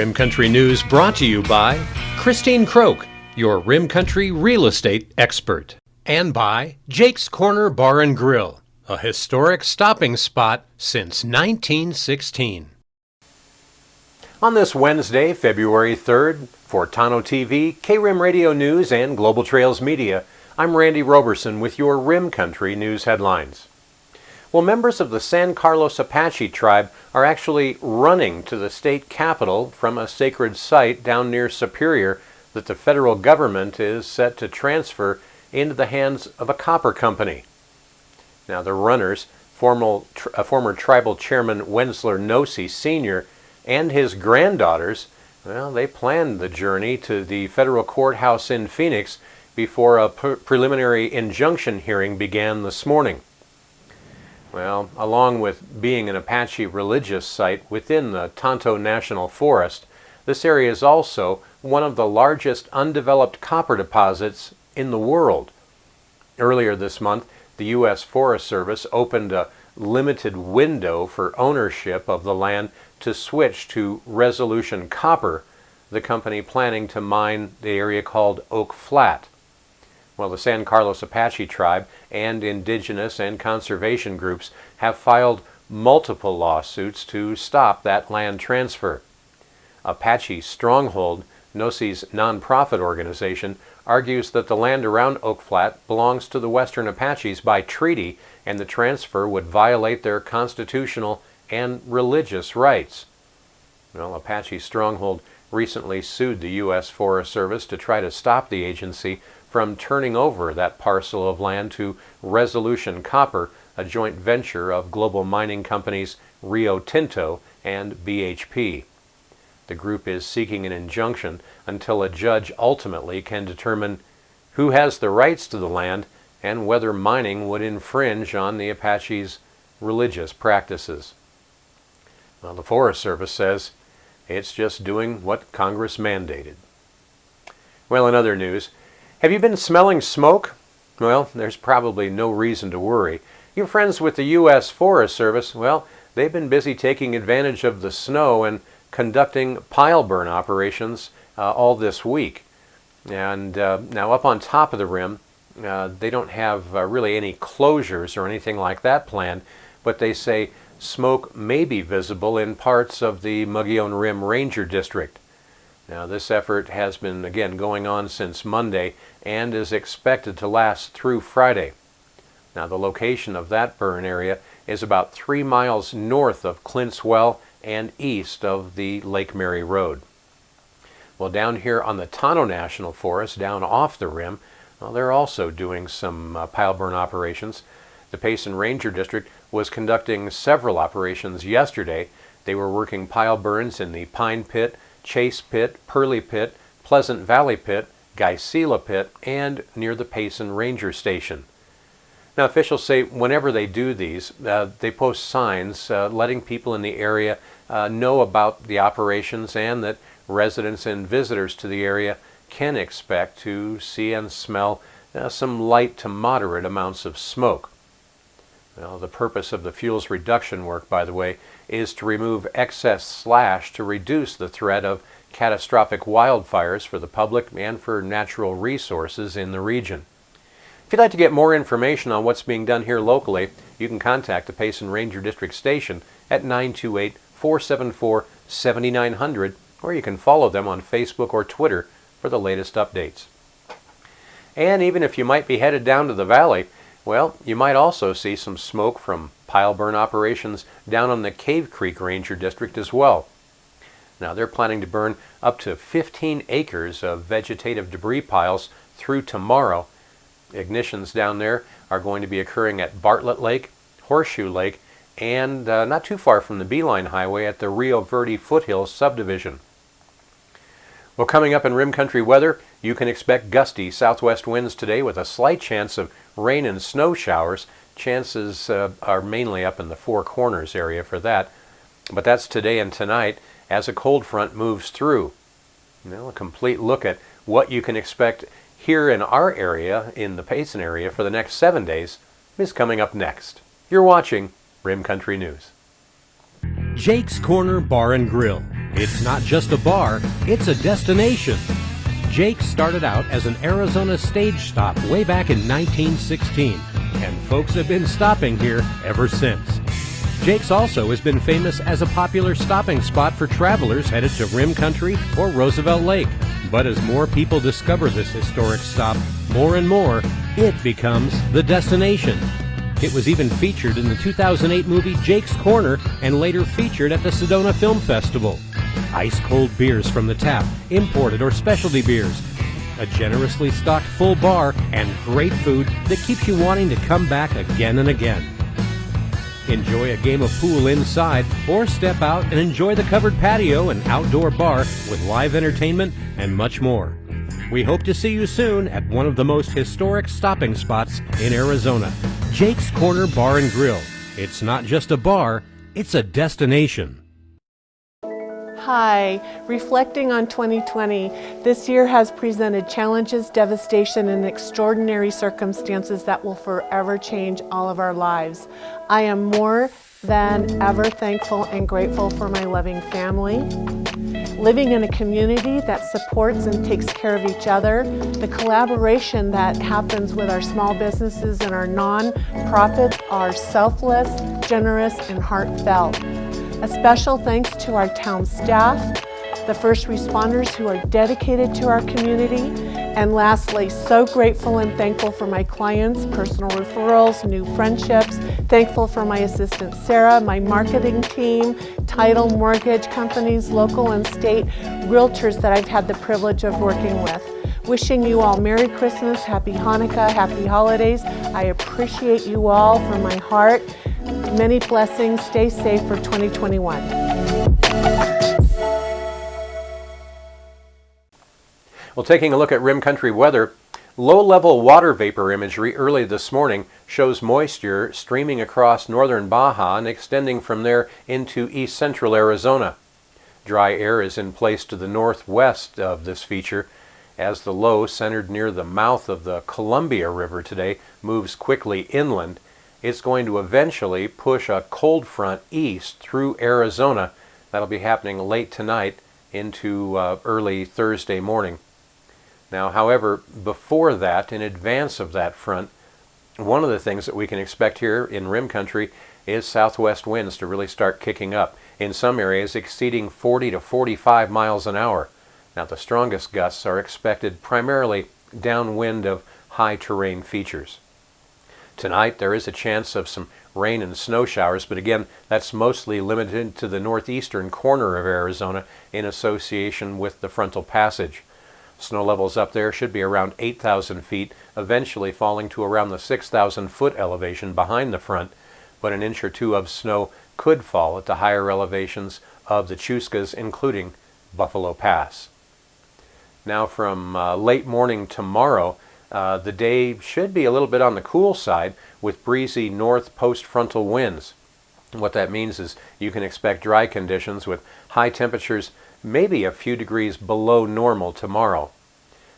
Rim Country News brought to you by Christine Croak, your Rim Country real estate expert. And by Jake's Corner Bar and Grill, a historic stopping spot since 1916. On this Wednesday, February 3rd, for Tano TV, K-Rim Radio News, and Global Trails Media, I'm Randy Roberson with your Rim Country News headlines. Well, members of the San Carlos Apache Tribe are actually running to the state capitol from a sacred site down near Superior that the federal government is set to transfer into the hands of a copper company. Now, the runners, former tribal chairman Wensler Nosey Sr. and his granddaughters, well, they planned the journey to the federal courthouse in Phoenix before a preliminary injunction hearing began this morning. Well, along with being an Apache religious site within the Tonto National Forest, this area is also one of the largest undeveloped copper deposits in the world. Earlier this month, the U.S. Forest Service opened a limited window for ownership of the land to switch to Resolution Copper, the company planning to mine the area called Oak Flat. Well, the San Carlos Apache Tribe and indigenous and conservation groups have filed multiple lawsuits to stop that land transfer. Apache Stronghold, Nosey's nonprofit organization, argues that the land around Oak Flat belongs to the Western Apaches by treaty, and the transfer would violate their constitutional and religious rights. Well, Apache Stronghold recently sued the U.S. Forest Service to try to stop the agency from turning over that parcel of land to Resolution Copper, a joint venture of global mining companies Rio Tinto and BHP. The group is seeking an injunction until a judge ultimately can determine who has the rights to the land and whether mining would infringe on the Apaches' religious practices. Well, the Forest Service says it's just doing what Congress mandated. Well, in other news, have you been smelling smoke? Well, there's probably no reason to worry. Your friends with the U.S. Forest Service, well, they've been busy taking advantage of the snow and conducting pile burn operations all this week. And now up on top of the rim, they don't have really any closures or anything like that planned, but they say smoke may be visible in parts of the Mogollon Rim Ranger District. Now, this effort has been, again, going on since Monday and is expected to last through Friday. Now, the location of that burn area is about 3 miles north of Clint's Well and east of the Lake Mary Road. Well, down here on the Tonto National Forest, down off the rim, well, they're also doing some pile burn operations. The Payson Ranger District was conducting several operations yesterday. They were working pile burns in the Pine Pit, Chase Pit, Pearly Pit, Pleasant Valley Pit, Gysela Pit, and near the Payson Ranger Station. Now, officials say whenever they do these, they post signs letting people in the area know about the operations and that residents and visitors to the area can expect to see and smell some light to moderate amounts of smoke. Well, the purpose of the fuels reduction work, by the way, is to remove excess slash to reduce the threat of catastrophic wildfires for the public and for natural resources in the region. If you'd like to get more information on what's being done here locally, you can contact the Payson Ranger District Station at 928-474-7900, or you can follow them on Facebook or Twitter for the latest updates. And even if you might be headed down to the valley, well, you might also see some smoke from pile burn operations down on the Cave Creek Ranger District as well. Now, they're planning to burn up to 15 acres of vegetative debris piles through tomorrow. Ignitions down there are going to be occurring at Bartlett Lake, Horseshoe Lake, and not too far from the Beeline Highway at the Rio Verde Foothills subdivision. Well, coming up in Rim Country weather, you can expect gusty southwest winds today with a slight chance of rain and snow showers. Chances are mainly up in the Four Corners area for that. But that's today and tonight as a cold front moves through. A complete look at what you can expect here in our area, in the Payson area, for the next 7 days is coming up next. You're watching Rim Country News. Jake's Corner Bar and Grill, It's not just a bar, it's a destination. Jake's started out as an Arizona stage stop way back in 1916, and folks have been stopping here ever since. Jake's also has been famous as a popular stopping spot for travelers headed to Rim Country or Roosevelt Lake. But as more people discover this historic stop, more and more, it becomes the destination. It was even featured in the 2008 movie Jake's Corner and later featured at the Sedona Film Festival. Ice-cold beers from the tap, imported or specialty beers, a generously stocked full bar, and great food that keeps you wanting to come back again and again. Enjoy a game of pool inside or step out and enjoy the covered patio and outdoor bar with live entertainment and much more. We hope to see you soon at one of the most historic stopping spots in Arizona, Jake's Corner Bar and Grill. It's not just a bar, it's a destination. Hi, reflecting on 2020, this year has presented challenges, devastation, and extraordinary circumstances that will forever change all of our lives. I am more than ever thankful and grateful for my loving family, living in a community that supports and takes care of each other, the collaboration that happens with our small businesses and our non-profits are selfless, generous, and heartfelt. A special thanks to our town staff, the first responders who are dedicated to our community, and lastly, so grateful and thankful for my clients, personal referrals, new friendships, thankful for my assistant Sarah, my marketing team, title, mortgage companies, local and state, realtors that I've had the privilege of working with. Wishing you all Merry Christmas, Happy Hanukkah, Happy Holidays. I appreciate you all from my heart. Many blessings. Stay safe for 2021. Well, taking a look at Rim Country weather, low-level water vapor imagery early this morning shows moisture streaming across northern Baja and extending from there into east central Arizona. Dry air is in place to the northwest of this feature as the low centered near the mouth of the Columbia River today moves quickly inland. It's going to eventually push a cold front east through Arizona. That'll be happening late tonight into early Thursday morning. Now, however, before that, in advance of that front, one of the things that we can expect here in Rim Country is southwest winds to really start kicking up, in some areas exceeding 40 to 45 miles an hour. Now, the strongest gusts are expected primarily downwind of high terrain features. Tonight, there is a chance of some rain and snow showers, but again, that's mostly limited to the northeastern corner of Arizona in association with the frontal passage. Snow levels up there should be around 8,000 feet, eventually falling to around the 6,000 foot elevation behind the front, but an inch or two of snow could fall at the higher elevations of the Chuscas, including Buffalo Pass. Now, from late morning tomorrow, the day should be a little bit on the cool side with breezy north post-frontal winds. What that means is you can expect dry conditions with high temperatures maybe a few degrees below normal tomorrow.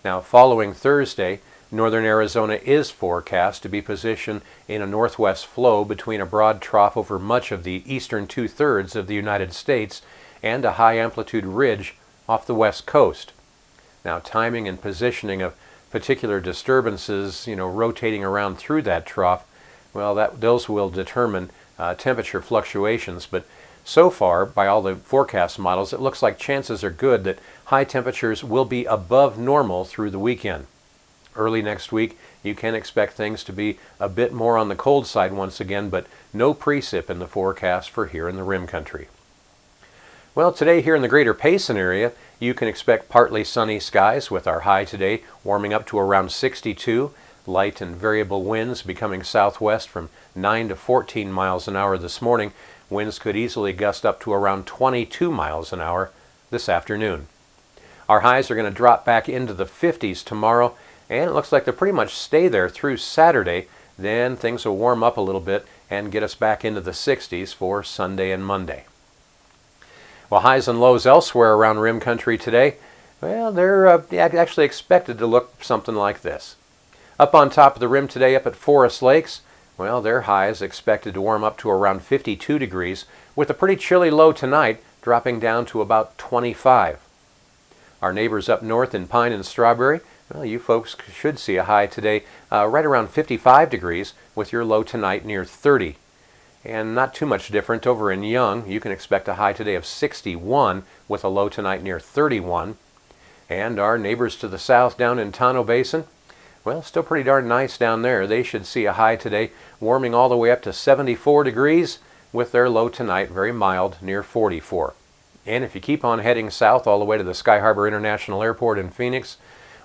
Now, following Thursday, northern Arizona is forecast to be positioned in a northwest flow between a broad trough over much of the eastern two-thirds of the United States and a high-amplitude ridge off the west coast. Now, timing and positioning of particular disturbances, rotating around through that trough, well, those will determine temperature fluctuations. But so far, by all the forecast models, it looks like chances are good that high temperatures will be above normal through the weekend. Early next week, you can expect things to be a bit more on the cold side once again, but no precip in the forecast for here in the Rim Country. Well, today here in the greater Payson area, you can expect partly sunny skies with our high today warming up to around 62. Light and variable winds becoming southwest from 9 to 14 miles an hour this morning. Winds could easily gust up to around 22 miles an hour this afternoon. Our highs are going to drop back into the 50s tomorrow, and it looks like they'll pretty much stay there through Saturday. Then things will warm up a little bit and get us back into the 60s for Sunday and Monday. Well, highs and lows elsewhere around Rim Country today, well, they're actually expected to look something like this. Up on top of the Rim today, up at Forest Lakes, well, their highs expected to warm up to around 52 degrees, with a pretty chilly low tonight, dropping down to about 25. Our neighbors up north in Pine and Strawberry, well, you folks should see a high today right around 55 degrees with your low tonight near 30. And not too much different over in Young. You can expect a high today of 61 with a low tonight near 31. And our neighbors to the south down in Tonto Basin, well, still pretty darn nice down there. They should see a high today warming all the way up to 74 degrees with their low tonight very mild near 44. And if you keep on heading south all the way to the Sky Harbor International Airport in Phoenix,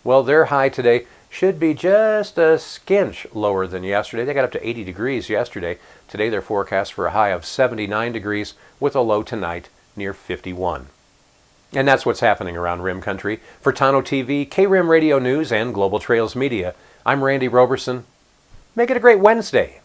well, their high today should be just a skinch lower than yesterday. They got up to 80 degrees yesterday. Today they're forecast for a high of 79 degrees with a low tonight near 51. And that's what's happening around Rim Country. For Tonto TV, KRIM Radio News, and Global Trails Media, I'm Randy Roberson. Make it a great Wednesday.